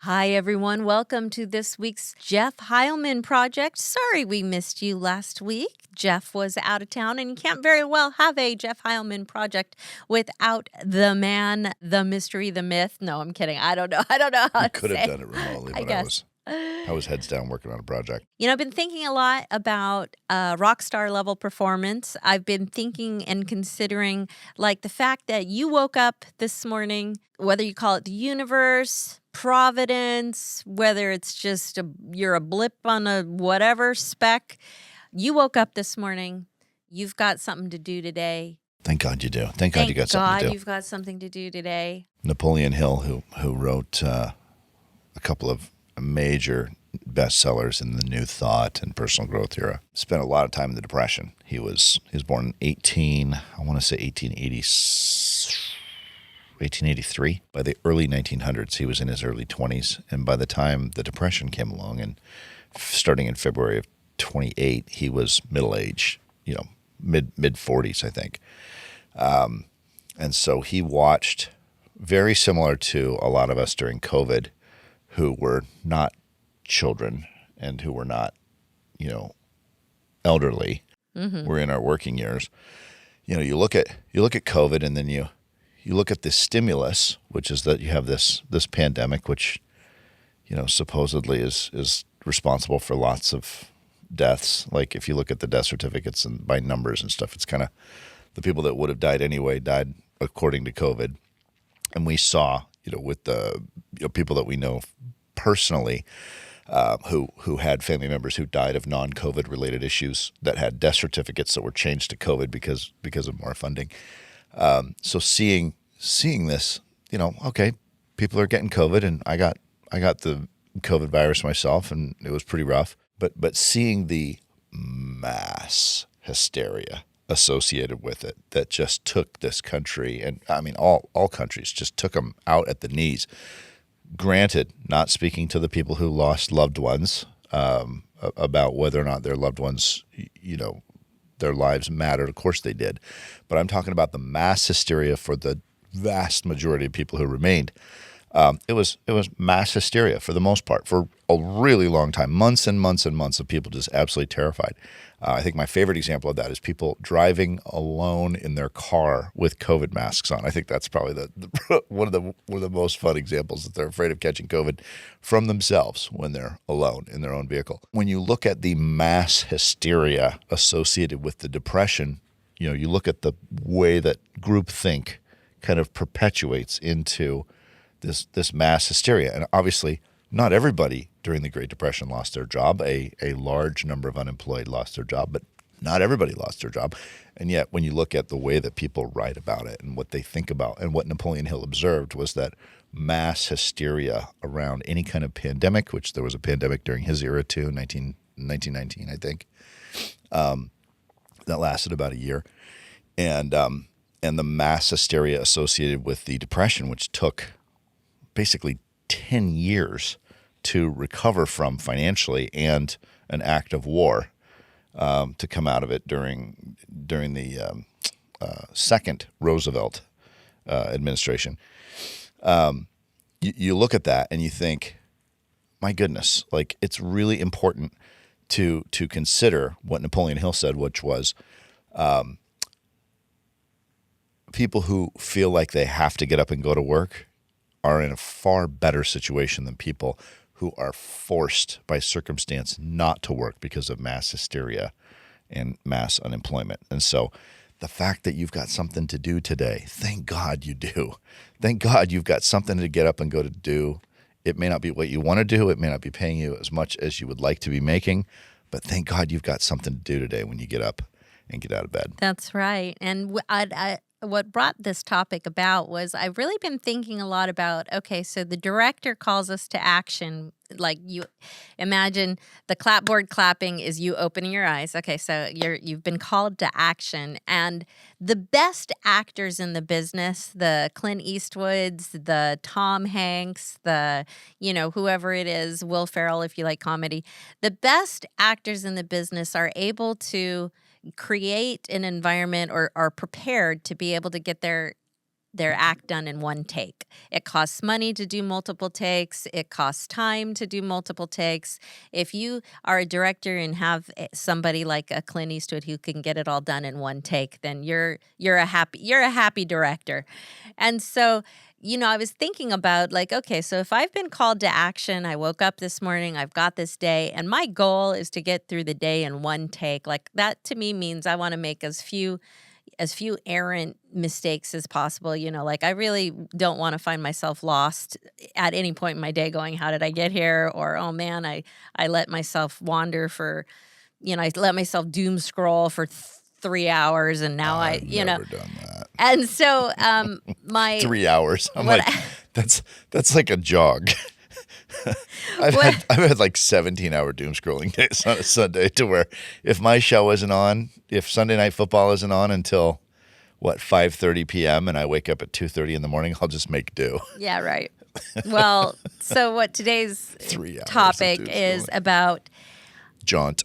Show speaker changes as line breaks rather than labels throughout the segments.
Hi, everyone. Welcome to this week's Jeff Heilman Project. Sorry we missed you last week. Jeff was out of town, and you can't very well have a Jeff Heilman Project without the man, the mystery, the myth. No, I'm kidding. I don't know. I don't know how
We
to
could have
say.
done it remotely,
I
but
guess.
I was heads down working on a project.
I've been thinking a lot about rock star level performance. I've been thinking and considering like the fact that you woke up this morning, whether you call it the universe, providence, whether it's just you're a blip on a whatever speck. You woke up this morning. You've got something to do today.
Thank God you do. Thank God you got something to do.
You've got something to do today.
Napoleon Hill, who wrote a couple of major bestsellers in the New Thought and personal growth era, spent a lot of time in the Depression. He was born in 1883. By the early 1900s, he was in his early 20s. And by the time the Depression came along, and starting in February of 28, he was middle-aged, mid 40s, I think. And so he watched, very similar to a lot of us during COVID, who were not children and who were not, elderly. Mm-hmm. We're in our working years. You look at COVID, and then you look at the stimulus, which is that you have this pandemic, which, supposedly is responsible for lots of deaths. Like if you look at the death certificates and by numbers and stuff, it's kind of the people that would have died anyway died according to COVID. And we saw, with the people that we know personally, who had family members who died of non-COVID related issues that had death certificates that were changed to COVID because of more funding. So seeing this, okay, people are getting COVID, and I got the COVID virus myself, and it was pretty rough. But seeing the mass hysteria associated with it that just took this country, and I mean all countries just took them out at the knees. Granted, not speaking to the people who lost loved ones about whether or not their loved ones, their lives mattered. Of course they did. But I'm talking about the mass hysteria for the vast majority of people who remained. It was mass hysteria for the most part for a really long time, months and months and months of people just absolutely terrified. I think my favorite example of that is people driving alone in their car with COVID masks on. I think that's probably one of the most fun examples, that they're afraid of catching COVID from themselves when they're alone in their own vehicle. When you look at the mass hysteria associated with the Depression, you look at the way that groupthink kind of perpetuates into this mass hysteria. And obviously, not everybody during the Great Depression lost their job. A large number of unemployed lost their job, but not everybody lost their job. And yet, when you look at the way that people write about it and what they think about, and what Napoleon Hill observed was that mass hysteria around any kind of pandemic, which there was a pandemic during his era too, 1919, I think, that lasted about a year. And the mass hysteria associated with the Depression, which took basically 10 years to recover from financially, and an act of war to come out of it during the second Roosevelt administration. You look at that and you think, my goodness, like it's really important to consider what Napoleon Hill said, which was people who feel like they have to get up and go to work are in a far better situation than people who are forced by circumstance not to work because of mass hysteria and mass unemployment. And so the fact that you've got something to do today, thank God you do. Thank God you've got something to get up and go to do. It may not be what you want to do. It may not be paying you as much as you would like to be making, but thank God you've got something to do today when you get up and get out of bed.
That's right. And what brought this topic about was I've really been thinking a lot about, okay, so the director calls us to action. Like, you imagine the clapboard clapping is you opening your eyes. Okay, so you've been called to action. And the best actors in the business, the Clint Eastwoods, the Tom Hanks, the, whoever it is, Will Ferrell, if you like comedy, the best actors in the business are able to create an environment or are prepared to be able to get their their act done in one take. It costs money to do multiple takes. It costs time to do multiple takes. If you are a director and have somebody like a Clint Eastwood who can get it all done in one take, then you're a happy director. And so, I was thinking about like, okay, so if I've been called to action, I woke up this morning, I've got this day, and my goal is to get through the day in one take. Like that to me means I want to make as few errant mistakes as possible. Like I really don't want to find myself lost at any point in my day going, how did I get here? Or, oh man, I let myself wander for, I let myself doom scroll for 3 hours and now
I've never done that.
And so my
3 hours. I'm like, that's like a jog. I've had like 17-hour doom scrolling days on a Sunday to where if my show isn't on, if Sunday Night Football isn't on until 5:30 p.m. and I wake up at 2:30 in the morning, I'll just make do.
Yeah, right. Well, so what today's
3 hours
topic is about
jaunt.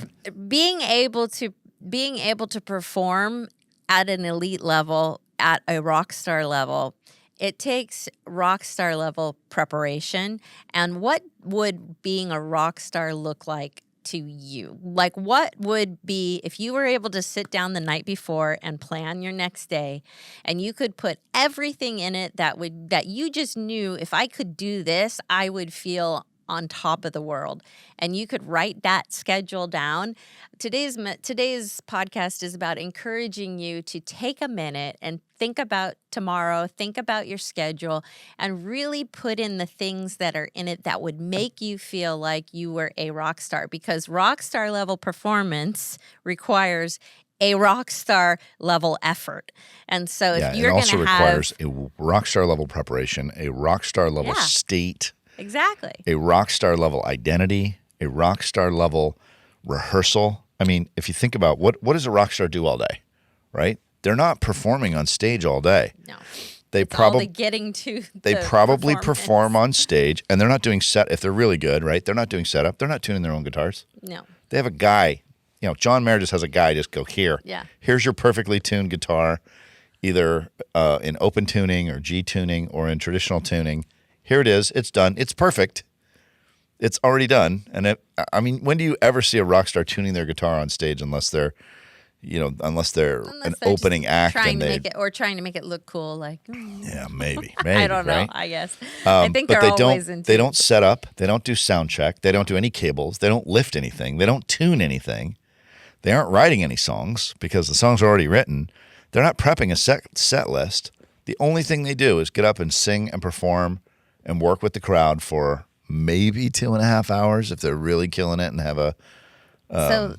being able to perform at an elite level, at a rock star level. It takes rock star level preparation. And what would being a rock star look like to you? Like what would be if you were able to sit down the night before and plan your next day and you could put everything in it that you just knew, if I could do this, I would feel on top of the world, and you could write that schedule down. Today's podcast is about encouraging you to take a minute and think about tomorrow, think about your schedule, and really put in the things that are in it that would make you feel like you were a rock star, because rock star level performance requires a rock star level effort. And so if you're going to have...
it also requires a rock star level preparation, a rock star level state.
Exactly.
A rock star level identity, a rock star level rehearsal. I mean, if you think about what does a rock star do all day, right? They're not performing on stage all day.
No.
They probably perform on stage, and they're not doing if they're really good, right? They're not doing setup. They're not tuning their own guitars.
No.
They have a guy, John Mayer just has a guy just go, here's your perfectly tuned guitar, either in open tuning or G tuning or in traditional tuning. Here it is. It's done. It's perfect. It's already done. And when do you ever see a rock star tuning their guitar on stage unless they're an opening act
trying to make it look cool, like
yeah, maybe
I don't know.
Right?
I guess I think
but
they're always into.
They don't set up. They don't do sound check. They don't do any cables. They don't lift anything. They don't tune anything. They aren't writing any songs because the songs are already written. They're not prepping a set list. The only thing they do is get up and sing and perform and work with the crowd for maybe 2.5 hours if they're really killing it and have a.
So,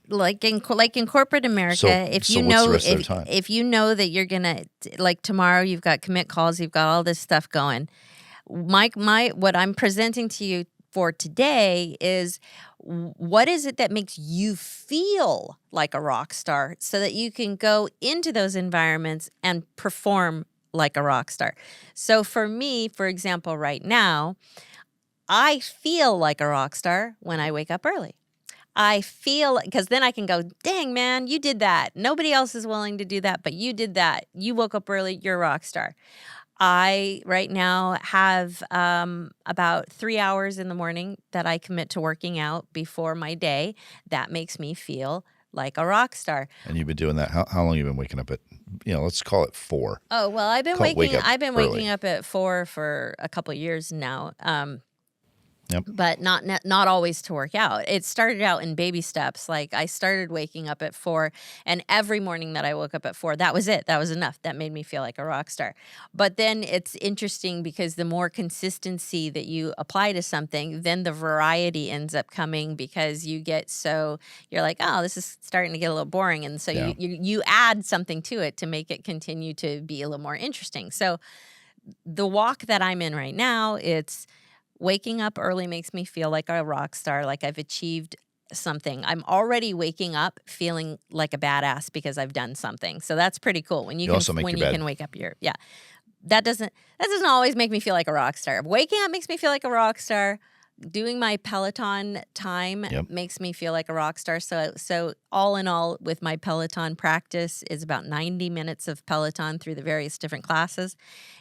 like in corporate America, if you know that you're gonna, like tomorrow, you've got commit calls, you've got all this stuff going. What I'm presenting to you for today is what is it that makes you feel like a rock star, so that you can go into those environments and perform like a rock star. So for me, for example, right now, I feel like a rock star when I wake up early. I feel, because then I can go, dang, man, you did that. Nobody else is willing to do that, but you did that. You woke up early, you're a rock star. I, right now, have about 3 hours in the morning that I commit to working out before my day. That makes me feel like a rock star.
And you've been doing that. How long have you been waking up at, let's call it 4.
Oh, well, I've been waking up at 4 for a couple of years now.
Yep.
But not always to work out. It started out in baby steps. Like I started waking up at 4, and every morning that I woke up at 4, that was it. That was enough. That made me feel like a rock star. But then it's interesting because the more consistency that you apply to something, then the variety ends up coming, because you're like, oh, this is starting to get a little boring. And so you add something to it to make it continue to be a little more interesting. So the walk that I'm in right now, it's waking up early makes me feel like a rock star, like I've achieved something. I'm already waking up feeling like a badass because I've done something. So that's pretty cool. When you can wake up that doesn't always make me feel like a rock star. Waking up makes me feel like a rock star. doing my Peloton time
Yep.
makes me feel like a rock star. So all in all, with my Peloton practice is about 90 minutes of Peloton through the various different classes.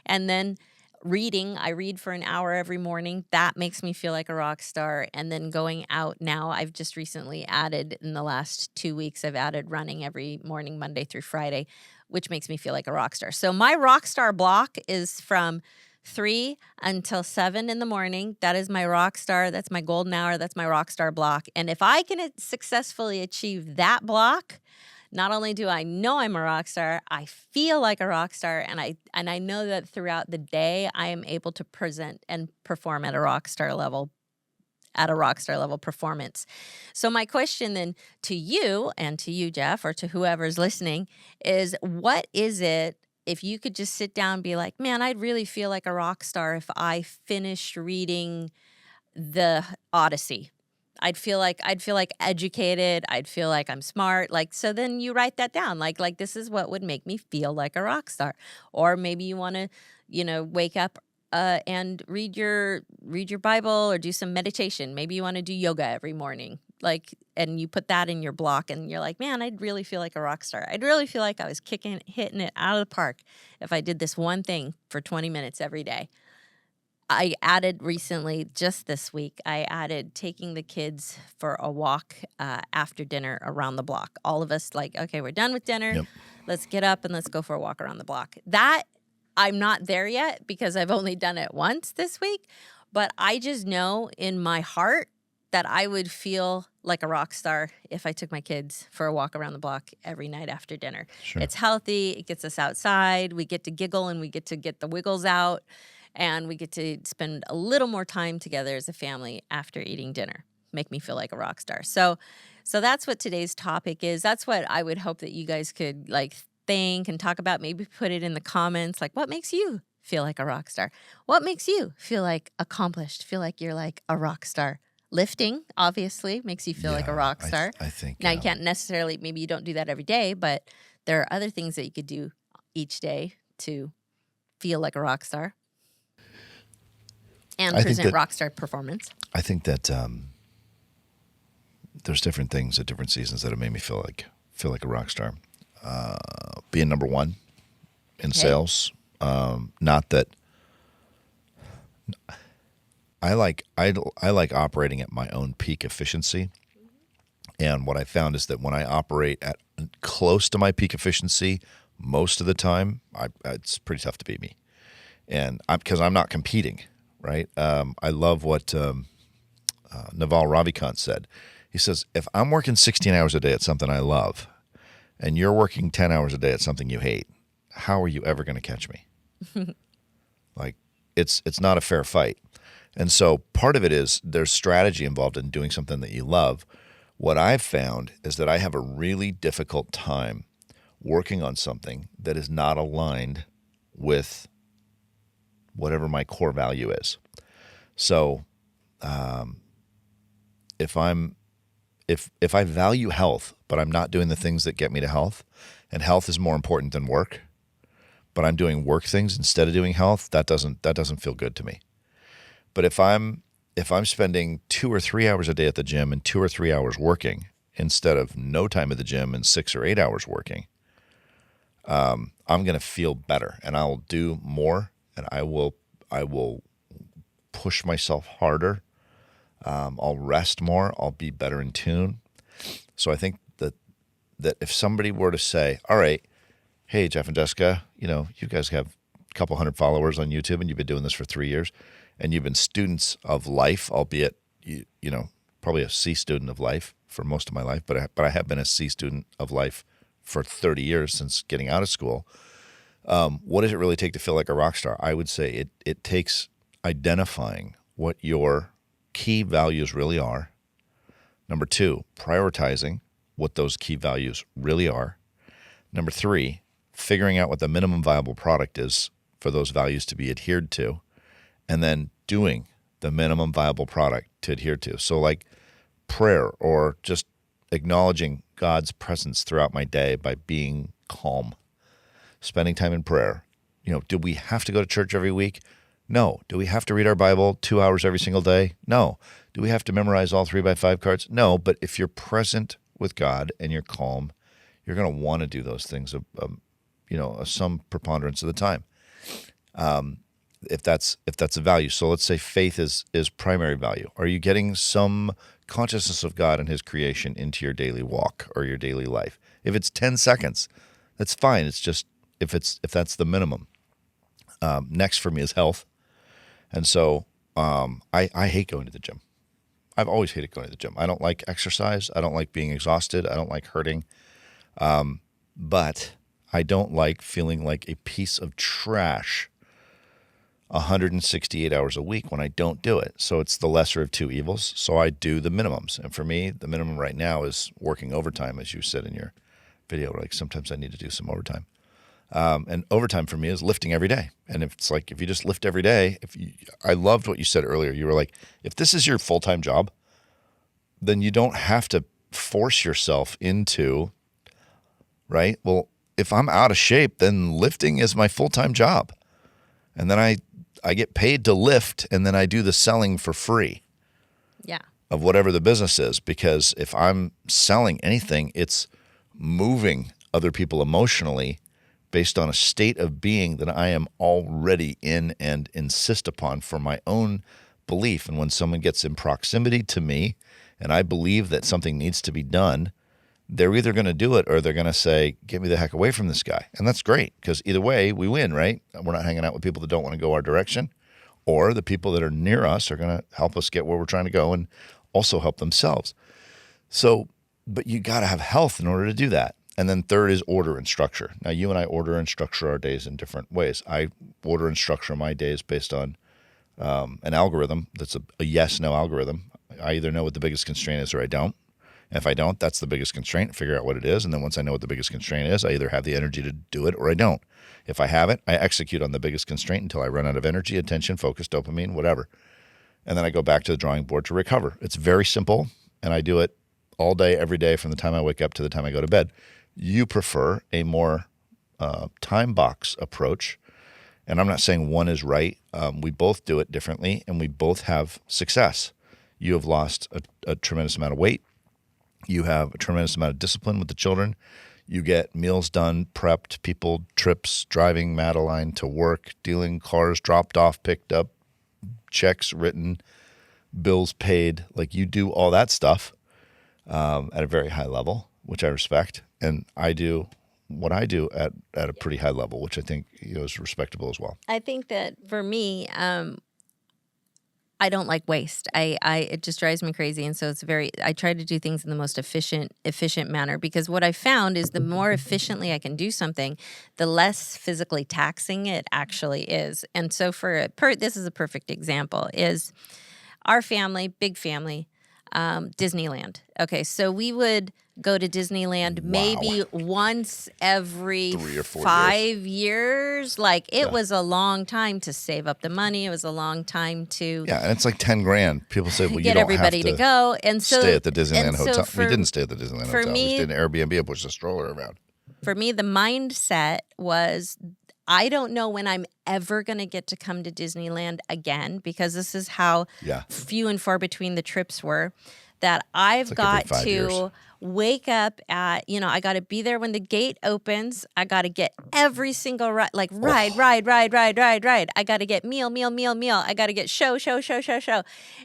And then reading, I read for an hour every morning. That makes me feel like a rock star. And then going out now, I've just recently added, in the last 2 weeks, I've added running every morning, Monday through Friday, which makes me feel like a rock star. So my rock star block is from 3 until 7 in the morning. That is my rock star. That's my golden hour. That's my rock star block. And if I can successfully achieve that block, not only do I know I'm a rock star, I feel like a rock star, and I know that throughout the day I am able to present and perform at a rock star level performance. So my question then to you, and to you, Jeff, or to whoever's listening, is what is it, if you could just sit down and be like, man, I'd really feel like a rock star if I finished reading the Odyssey. I'd feel like educated. I'd feel like I'm smart. Like, so then you write that down. Like this is what would make me feel like a rock star. Or maybe you want to, wake up and read your Bible or do some meditation. Maybe you want to do yoga every morning. And you put that in your block and you're like, man, I'd really feel like a rock star. I'd really feel like I was hitting it out of the park if I did this one thing for 20 minutes every day. I added recently, just this week, I added taking the kids for a walk after dinner around the block. All of us okay, we're done with dinner.
Yep.
Let's get up and let's go for a walk around the block. That, I'm not there yet because I've only done it once this week, but I just know in my heart that I would feel like a rock star if I took my kids for a walk around the block every night after dinner.
Sure.
It's healthy. It gets us outside. We get to giggle and we get to get the wiggles out, and we get to spend a little more time together as a family after eating dinner. Make me feel like a rock star. So that's what today's topic is. That's what I would hope that you guys could think and talk about. Maybe put it in the comments. What makes you feel like a rock star? What makes you feel like accomplished? Feel like you're like a rock star? Lifting, obviously, makes you feel like a rock star.
I think.
Now, you can't necessarily, maybe you don't do that every day, but there are other things that you could do each day to feel like a rock star and present rock star performance.
I think that there's different things at different seasons that have made me feel like a rock star. Being number one in sales, not that. I like operating at my own peak efficiency, and what I found is that when I operate at close to my peak efficiency, most of the time, it's pretty tough to beat me, and because I'm not competing, right? I love what Naval Ravikant said. He says, if I'm working 16 hours a day at something I love, and you're working 10 hours a day at something you hate, how are you ever going to catch me? It's not a fair fight. And so part of it is there's strategy involved in doing something that you love. What I've found is that I have a really difficult time working on something that is not aligned with whatever my core value is. So if I value health, but I'm not doing the things that get me to health, and health is more important than work, but I'm doing work things instead of doing health, that doesn't feel good to me. But if I'm spending 2 or 3 hours a day at the gym and 2 or 3 hours working instead of no time at the gym and 6 or 8 hours working, I'm going to feel better, and I'll do more, and I will push myself harder. I'll rest more. I'll be better in tune. So I think that if somebody were to say, all right, hey, Jeff and Jessica, you guys have a couple hundred followers on YouTube and you've been doing this for 3 years, and you've been students of life, albeit probably a C student of life for most of my life, but I have been a C student of life for 30 years since getting out of school. What does it really take to feel like a rock star? I would say it takes identifying what your key values really are. Number 2, prioritizing what those key values really are. Number 3, figuring out what the minimum viable product is for those values to be adhered to, and then doing the minimum viable product to adhere to. So like prayer, or just acknowledging God's presence throughout my day by being calm, spending time in prayer. Do we have to go to church every week? No. Do we have to read our Bible 2 hours every single day? No. Do we have to memorize all 3x5 cards? No. But if you're present with God and you're calm, you're going to want to do those things, some preponderance of the time. If that's a value. So let's say faith is primary value. Are you getting some consciousness of God and his creation into your daily walk or your daily life? If it's 10 seconds, that's fine. It's just if that's the minimum. Next for me is health. And so I hate going to the gym. I've always hated going to the gym. I don't like exercise. I don't like being exhausted. I don't like hurting. But I don't like feeling like a piece of trash 168 hours a week when I don't do it. So it's the lesser of two evils. So I do the minimums. And for me, the minimum right now is working overtime, as you said in your video. Like sometimes I need to do some overtime. And overtime for me is lifting every day. And if you just lift every day, I loved what you said earlier. You were like, if this is your full-time job, then you don't have to force yourself into, right? Well, if I'm out of shape, then lifting is my full-time job. And then I get paid to lift, and then I do the selling for free.
Yeah.
Of whatever the business is. Because if I'm selling anything, it's moving other people emotionally based on a state of being that I am already in and insist upon for my own belief. And when someone gets in proximity to me and I believe that something needs to be done, they're either going to do it or they're going to say, get me the heck away from this guy. And that's great because either way, we win, right? We're not hanging out with people that don't want to go our direction, or the people that are near us are going to help us get where we're trying to go and also help themselves. So, but you got to have health in order to do that. And then third is order and structure. Now, you and I order and structure our days in different ways. I order and structure my days based on an algorithm that's a yes-no algorithm. I either know what the biggest constraint is or I don't. And if I don't, that's the biggest constraint. Figure out what it is. And then once I know what the biggest constraint is, I either have the energy to do it or I don't. If I have it, I execute on the biggest constraint until I run out of energy, attention, focus, dopamine, whatever. And then I go back to the drawing board to recover. It's very simple, and I do it all day, every day, from the time I wake up to the time I go to bed. You prefer a more time box approach, and I'm not saying one is right. We both do it differently, and we both have success. You have lost a tremendous amount of weight. You have a tremendous amount of discipline with the children. You get meals done, prepped, people, trips, driving Madeline to work, dealing cars dropped off, picked up, checks written, bills paid. Like you do all that stuff at a very high level, which I respect. And I do what I do at a pretty high level, which I think is respectable as well.
I think that for me, I don't like waste. It just drives me crazy. And so I try to do things in the most efficient manner, because what I found is the more efficiently I can do something, the less physically taxing it actually is. And so this is a perfect example, is our family, big family, Disneyland. Okay, so we would go to Disneyland maybe once every
3 or 4
5 years. Like it was a long time to save up the money. It was a long time to
and it's like $10,000. People say, well, you
get
don't
everybody
have to
go and so
stay at the Disneyland hotel. We didn't stay at the Disneyland hotel.
Me,
we stayed in Airbnb and pushed a stroller around.
For me, the mindset was, I don't know when I'm ever going to get to come to Disneyland again, because this is how few and far between the trips were, that I've got to wake up at, I got to be there when the gate opens. I got to get every single ride. I got to get meal. I got to get show.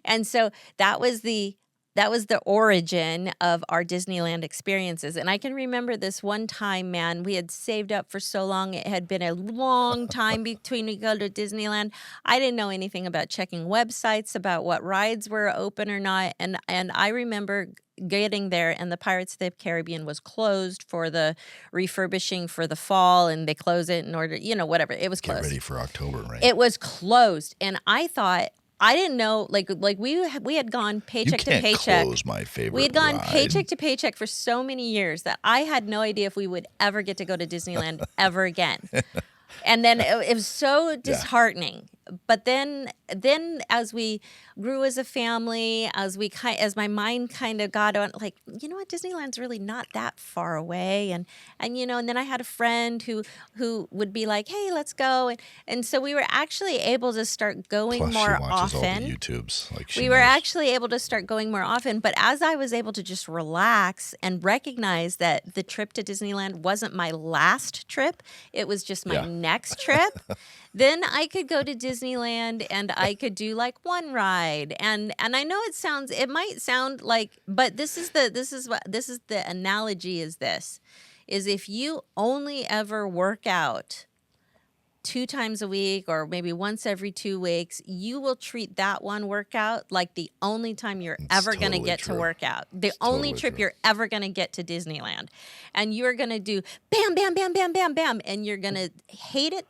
And so that was the origin of our Disneyland experiences. And I can remember this one time, man, we had saved up for so long. It had been a long time between we go to Disneyland. I didn't know anything about checking websites about what rides were open or not. And I remember getting there, and the Pirates of the Caribbean was closed for the refurbishing for the fall, and they close it in order, whatever. It was closed.
Get ready for October, right?
It was closed. And I thought, I didn't know, like we had gone paycheck to paycheck.
You can't close my favorite
We had gone
ride.
paycheck to paycheck for so many years that I had no idea if we would ever get to go to Disneyland ever again. And then it was so disheartening but then as we grew as a family, as my mind kind of got on, like, you know what, Disneyland's really not that far away, and then I had a friend who would be like, hey, let's go, and so we were actually able to start going
Plus, she
more
watches all the
often.
YouTubes. Like she
We were
knows.
actually able to start going more often, but as I was able to just relax and recognize that the trip to Disneyland wasn't my last trip, it was just my
Yeah.
next trip, then I could go to Disneyland and I could do like one ride. And I know it might sound like, but this is the analogy is if you only ever work out 2 times a week or maybe once every 2 weeks, you will treat that one workout like the only time you're ever going to
totally
get to
true.
work out. The
It's
only
totally
trip
true.
you're ever going to get to Disneyland. And you're going to do bam, bam, bam, bam, bam, bam. And you're going to hate it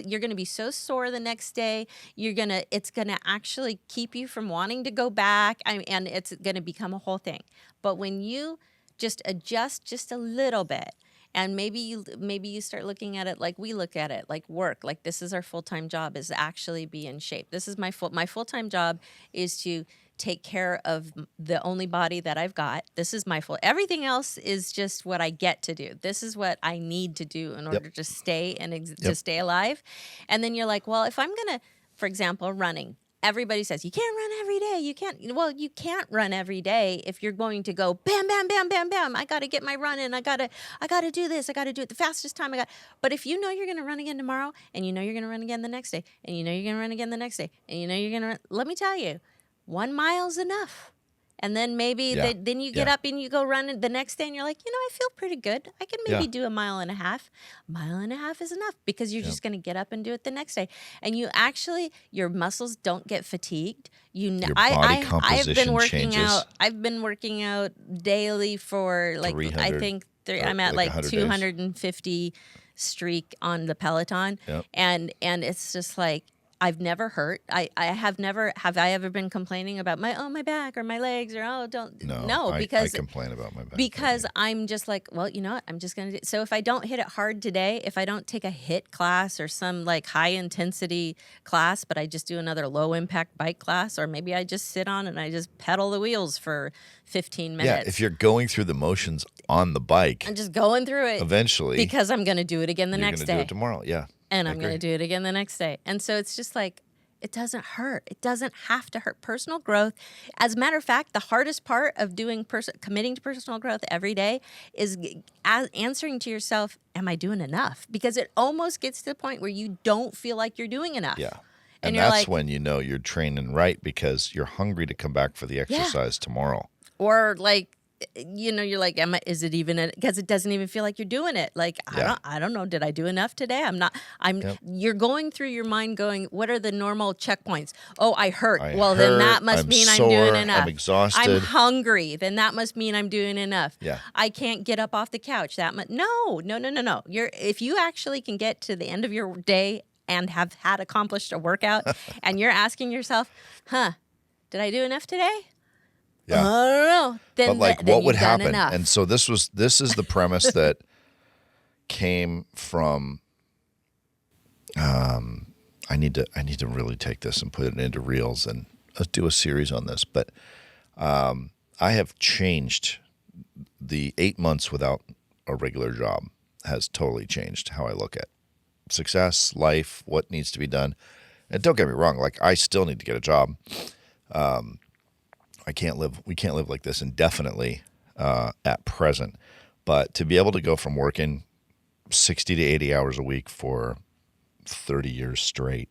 you're going to be so sore the next day. It's going to actually keep you from wanting to go back. And it's going to become a whole thing. But when you just adjust just a little bit, and maybe you start looking at it like we look at it, like work. Like, this is our full-time job, is to actually be in shape. This is my full-time job is to take care of the only body that I've got. This is everything else is just what I get to do. This is what I need to do in order to stay to stay alive. And then you're like, well, if I'm going to, for example, running. Everybody says you can't run every day. You can't. Well, you can't run every day if you're going to go bam, bam, bam, bam, bam. I got to get my run in. I got to do this. I got to do it the fastest time I got. But if you know you're going to run again tomorrow, and you know you're going to run again the next day, and you know you're going to run again the next day, and you know you're going to run, let me tell you, 1 mile's enough. And then maybe then you get up and you go run the next day and you're like, I feel pretty good. I can maybe do 1.5 miles. 1.5 miles is enough because you're just going to get up and do it the next day. And your muscles don't get fatigued.
Your body composition changes.
I've been working out daily for like, I think I'm at like 250 streak on the Peloton.
Yep.
And it's just like, I've never hurt. I have I ever been complaining about my back or my legs or because
I complain about my back
because I'm just like, well, you know what, I'm just gonna do. So if I don't hit it hard today, if I don't take a HIIT class or some like high intensity class, but I just do another low impact bike class, or maybe I just sit on and I just pedal the wheels for 15 minutes.
Yeah, if you're going through the motions on the bike,
I'm just going through it
eventually
because I'm gonna do it again the next day.
You're gonna do it tomorrow, yeah.
And I'm going to do it again the next day. And so it's just like, it doesn't hurt. It doesn't have to hurt. Personal growth, as a matter of fact, the hardest part of committing to personal growth every day is answering to yourself, am I doing enough? Because it almost gets to the point where you don't feel like you're doing enough.
Yeah. And that's when you know you're training right, because you're hungry to come back for the exercise tomorrow.
Or like, you're like, is it even, because it doesn't even feel like you're doing it. Like, I don't know. Did I do enough today? You're going through your mind going, what are the normal checkpoints? Oh, I hurt. Then that must mean
sore,
I'm doing enough.
I'm exhausted.
I'm hungry. Then that must mean I'm doing enough.
Yeah.
I can't get up off the couch. No. If you actually can get to the end of your day and have had accomplished a workout and you're asking yourself, did I do enough today?
Yeah.
I don't know. Then,
what would happen?
Enough.
And so this is the premise that came from. I need to really take this and put it into reels, and let's do a series on this. But I have changed. The 8 months without a regular job has totally changed how I look at success, life, what needs to be done. And don't get me wrong, like, I still need to get a job. We can't live like this indefinitely at present. But to be able to go from working 60 to 80 hours a week for 30 years straight,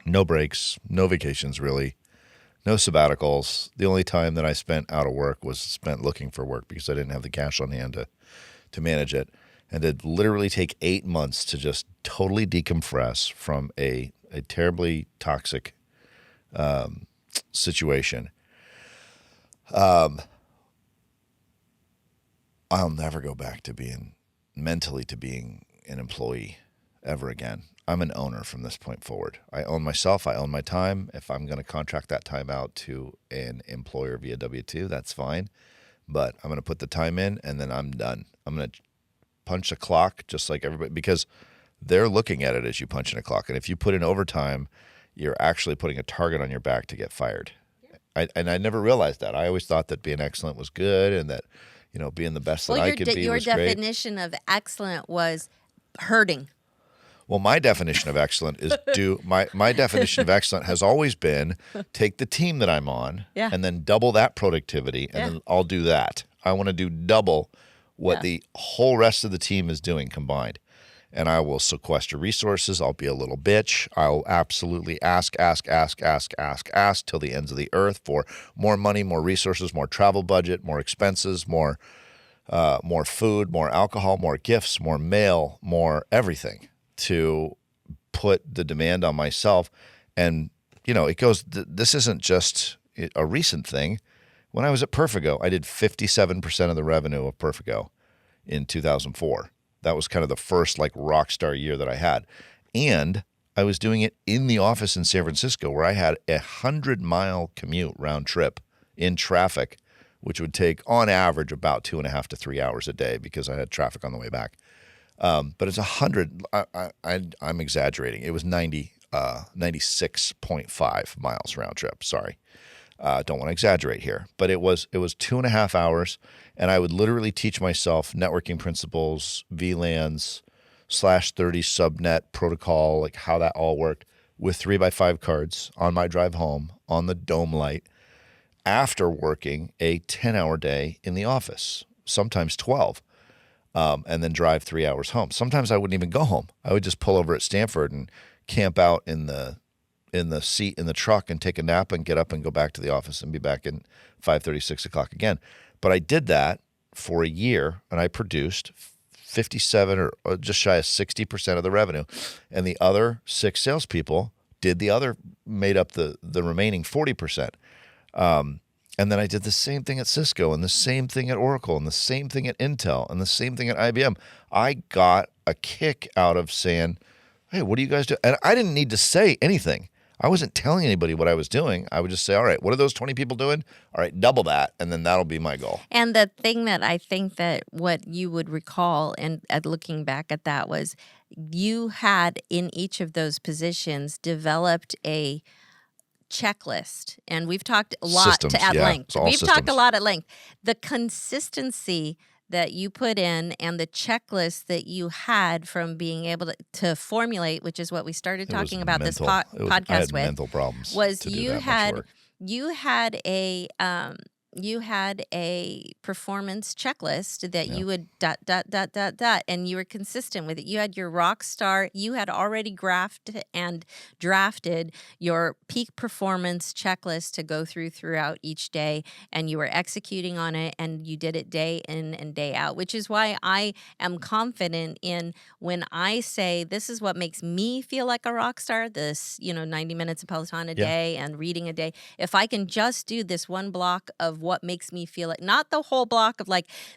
no breaks, no vacations really, no sabbaticals. The only time that I spent out of work was spent looking for work because I didn't have the cash on hand to manage it. And to literally take 8 months to just totally decompress from a terribly toxic situation. I'll never go back to being an employee ever again. I'm an owner from this point forward. I own myself. I own my time. If I'm going to contract that time out to an employer via W-2, that's fine. But I'm going to put the time in, and then I'm done. I'm going to punch a clock just like everybody, because they're looking at it as you punch in a clock. And if you put in overtime, you're actually putting a target on your back to get fired. And I never realized that. I always thought that being excellent was good, and that, being the best that I could be was great.
Your definition of excellent was hurting.
Well, my definition of excellent is my definition of excellent has always been take the team that I'm on and then double that productivity, and then I'll do that. I want to do double what the whole rest of the team is doing combined. And I will sequester resources. I'll be a little bitch. I'll absolutely ask till the ends of the earth for more money, more resources, more travel budget, more expenses, more food, more alcohol, more gifts, more mail, more everything to put the demand on myself. And, it goes, this isn't just a recent thing. When I was at Perfigo, I did 57% of the revenue of Perfigo in 2004. That was kind of the first rock star year that I had. And I was doing it in the office in San Francisco, where I had 100-mile commute round trip in traffic, which would take on average about 2.5 to 3 hours a day because I had traffic on the way back. But it's 100. I'm exaggerating. It was 96.5 miles round trip. Sorry. Don't want to exaggerate here, but it was 2.5 hours, and I would literally teach myself networking principles, VLANs, /30 subnet protocol, how that all worked, with 3x5 cards on my drive home on the dome light after working a 10-hour day in the office, sometimes 12, and then drive 3 hours home. Sometimes I wouldn't even go home. I would just pull over at Stanford and camp out in the seat in the truck and take a nap and get up and go back to the office and be back in 5:30, 6 o'clock again. But I did that for a year, and I produced 57 or just shy of 60% of the revenue. And the other 6 salespeople made up the remaining 40%. And then I did the same thing at Cisco, and the same thing at Oracle, and the same thing at Intel, and the same thing at IBM. I got a kick out of saying, hey, what do you guys do? And I didn't need to say anything. I wasn't telling anybody what I was doing. I would just say, all right, what are those 20 people doing? All right, double that, and then that'll be my goal.
And the thing that I think that what you would recall and at looking back at that was you had in each of those positions developed a checklist. And we've talked a lot at length. We've talked a lot at length. The consistency that you put in and the checklist that you had from being able to formulate, which is what we started talking about this podcast
I had
with,
mental problems
was
you had
a performance checklist that you would ... and you were consistent with it. You had your rock star. You had already graphed and drafted your peak performance checklist to go throughout each day, and you were executing on it, and you did it day in and day out, which is why I am confident in when I say this is what makes me feel like a rock star, this 90 minutes of Peloton a day and reading a day. If I can just do this one block of what makes me feel like, not the whole block of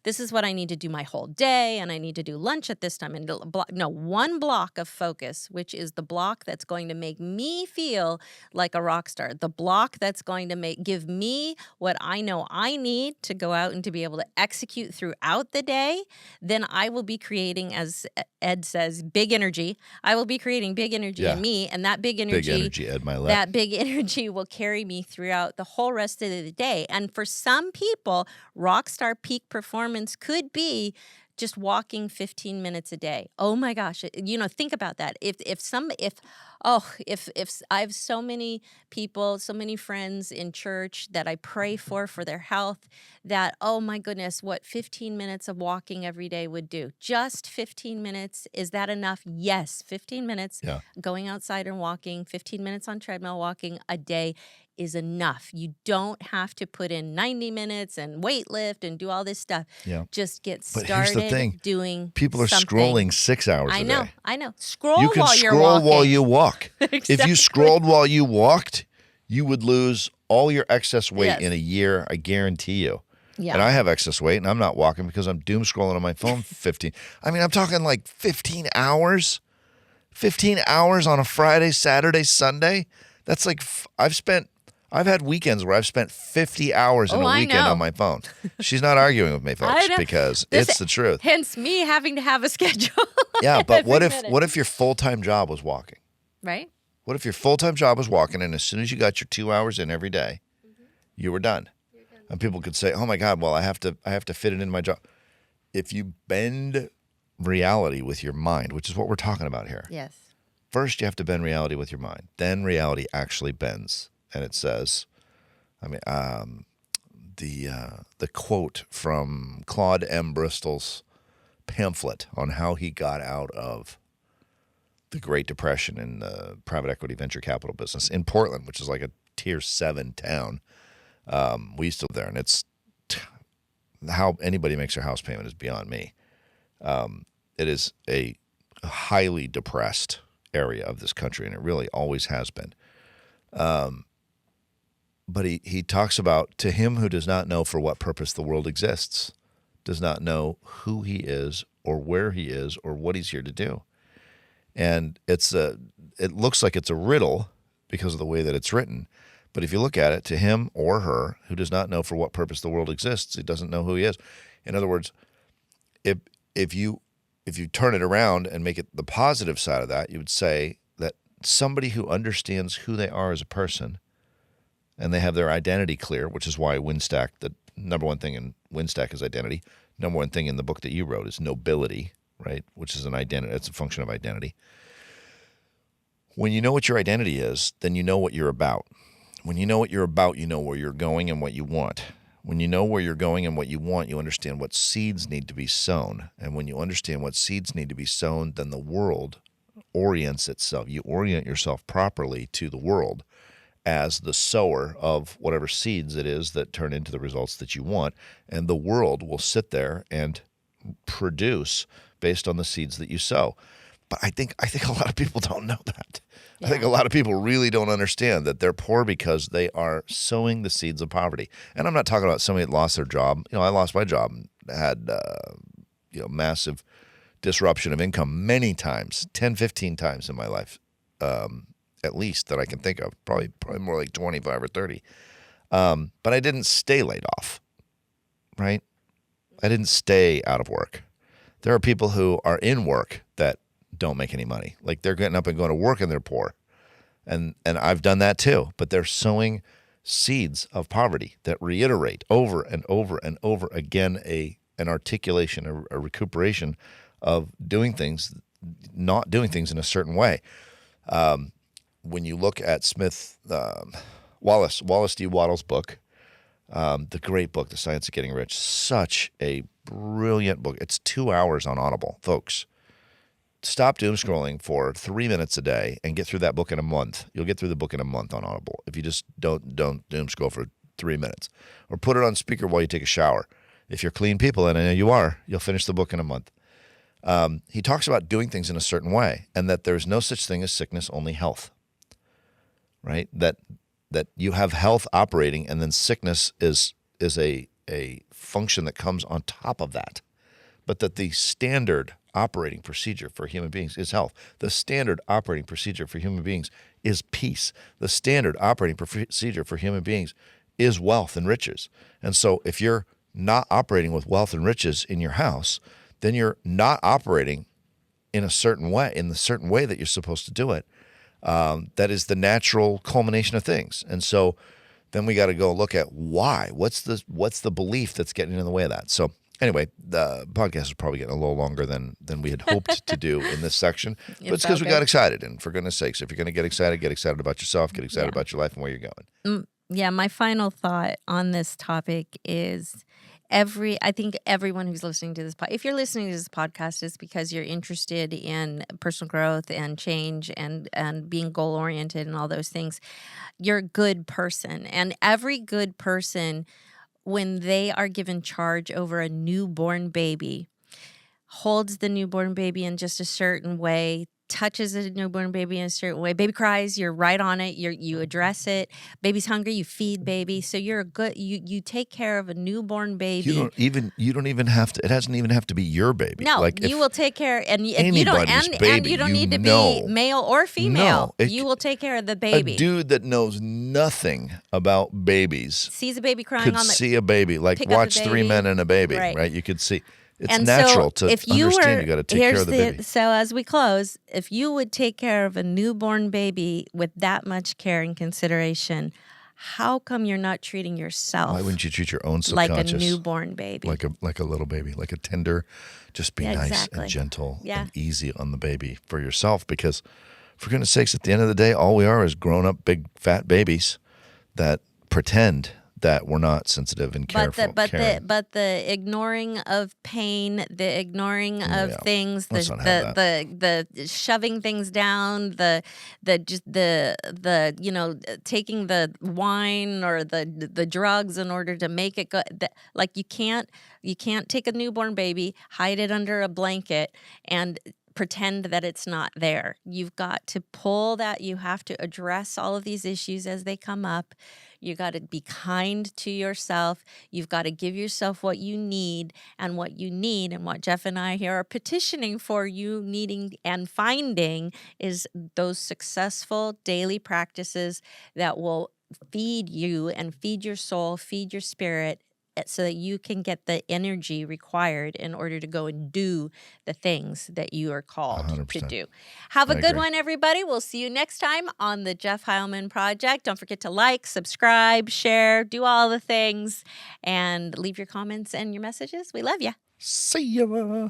this is what I need to do my whole day and I need to do lunch at this time, and one block of focus, which is the block that's going to make me feel like a rock star, the block that's going to give me what I know I need to go out and to be able to execute throughout the day. Then I will be creating, as Ed says, big energy. I will be creating big energy in me, and that big energy,
Ed Milet.
That big energy will carry me throughout the whole rest of the day. And for some people, rockstar peak performance could be just walking 15 minutes a day. Oh my gosh, think about that. If I have so many people, so many friends in church that I pray for their health, that, oh my goodness, what 15 minutes of walking every day would do. Just 15 minutes, is that enough? Yes, 15 minutes going outside and walking, 15 minutes on treadmill walking a day is enough. You don't have to put in 90 minutes and weight lift and do all this stuff. Yeah. Just get started doing
people are
something.
Scrolling 6 hours a day.
I know. Scroll while you're walking.
You can scroll while you walk.
Exactly.
If you scrolled while you walked, you would lose all your excess weight in a year, I guarantee you. Yeah. And I have excess weight, and I'm not walking because I'm doom scrolling on my phone 15. I mean, I'm talking 15 hours. 15 hours on a Friday, Saturday, Sunday. That's I've had weekends where I've spent 50 hours in a weekend on my phone. She's not arguing with me, folks, because it's the truth.
Hence me having to have a schedule.
Yeah, but what if your full-time job was walking?
Right.
What if your full-time job was walking, and as soon as you got your 2 hours in every day, you were done? And people could say, "Oh my God, well, I have to fit it in my job." If you bend reality with your mind, which is what we're talking about here.
Yes.
First, you have to bend reality with your mind. Then reality actually bends, and it says, the quote from Claude M. Bristol's pamphlet on how he got out of the Great Depression in the private equity venture capital business in Portland, which is like a tier 7 town. We used to live there, and it's how anybody makes their house payment is beyond me. It is a highly depressed area of this country, and it really always has been. But he talks about, to him who does not know for what purpose the world exists, does not know who he is or where he is or what he's here to do. And it looks like it's a riddle because of the way that it's written. But if you look at it, to him or her who does not know for what purpose the world exists, he doesn't know who he is. In other words, if you turn it around and make it the positive side of that, you would say that somebody who understands who they are as a person and they have their identity clear, which is why WinStack, the number one thing in WinStack is identity. Number one thing in the book that you wrote is nobility, right? Which is an identity. It's a function of identity. When you know what your identity is, then you know what you're about. When you know what you're about, you know where you're going and what you want. When you know where you're going and what you want, you understand what seeds need to be sown. And when you understand what seeds need to be sown, then the world orients itself. You orient yourself properly to the world as the sower of whatever seeds it is that turn into the results that you want. And the world will sit there and produce based on the seeds that you sow. But I think a lot of people don't know that. Yeah. I think a lot of people really don't understand that they're poor because they are sowing the seeds of poverty. And I'm not talking about somebody that lost their job. I lost my job and had massive disruption of income many times, 10, 15 times in my life, at least that I can think of, probably more like 25 or 30. But I didn't stay laid off, right? I didn't stay out of work. There are people who are in work that don't make any money. Like they're getting up and going to work and they're poor. And I've done that too. But they're sowing seeds of poverty that reiterate over and over and over again an articulation, a recuperation of doing things, not doing things in a certain way. When you look at Wallace D. Wattles' book, the great book, The Science of Getting Rich, such a brilliant book. It's 2 hours on Audible, folks. Stop doom scrolling for 3 minutes a day and get through that book in a month. You'll get through the book in a month on Audible if you just don't doom scroll for 3 minutes. Or put it on speaker while you take a shower. If you're clean people, and I know you are, you'll finish the book in a month. He talks about doing things in a certain way and that there's no such thing as sickness, only health, right? That you have health operating and then sickness is a function that comes on top of that. But that the standard operating procedure for human beings is health. The standard operating procedure for human beings is peace. The standard operating procedure for human beings is wealth and riches. And so if you're not operating with wealth and riches in your house, then you're not operating in a certain way, in the certain way that you're supposed to do it. That is the natural culmination of things. And so then we got to go look at why. What's the belief that's getting in the way of that? So anyway, the podcast is probably getting a little longer than we had hoped to do in this section. But it's because we got excited. And for goodness sakes, if you're going to get excited about yourself, get excited about your life and where you're going.
Yeah, my final thought on this topic is I think everyone who's listening to this if you're listening to this podcast, it's because you're interested in personal growth and change and being goal oriented and all those things. You're a good person, and every good person, when they are given charge over a newborn baby, holds the newborn baby in just a certain way, touches a newborn baby in a certain way. Baby cries, you're right on it. You address it. Baby's hungry, you feed baby. So you're a good. You take care of a newborn baby.
You don't even have to. It doesn't even have to be your baby.
No, you will take care, and you don't. And you don't need to be male or female. No, you will take care of the baby.
A dude that knows nothing about babies
sees a baby crying
could see a baby, like watch Three Men and a Baby, right? You could see. It's
And
natural
so
to
if you
understand
were,
you got to take care of the baby.
so as we close, if you would take care of a newborn baby with that much care and consideration, how come you're not treating
Why
yourself
wouldn't you treat your own
like a
subconscious
newborn baby?
like a little baby, like a tender, just be
Yeah,
nice
exactly.
and gentle
Yeah.
and easy on the baby for yourself, because for goodness sakes, at the end of the day, all we are is grown up big fat babies that pretend that we're not sensitive and careful.
But the ignoring of pain, the ignoring of
Yeah.
things,
Let's not have
the shoving things down, taking the wine or the drugs in order to make it go. Like you can't take a newborn baby, hide it under a blanket, and pretend that it's not there. You've got to pull that. You have to address all of these issues as they come up. You got to be kind to yourself. You've got to give yourself what you need, and what Jeff and I here are petitioning for you needing and finding is those successful daily practices that will feed you and feed your soul, feed your spirit, so that you can get the energy required in order to go and do the things that you are called
100%.
to do. Have a
I
good
agree.
one, everybody. We'll see you next time on the Jeff Heilman Project. Don't forget to like, subscribe, share, do all the things, and leave your comments and your messages. We love you.
See ya.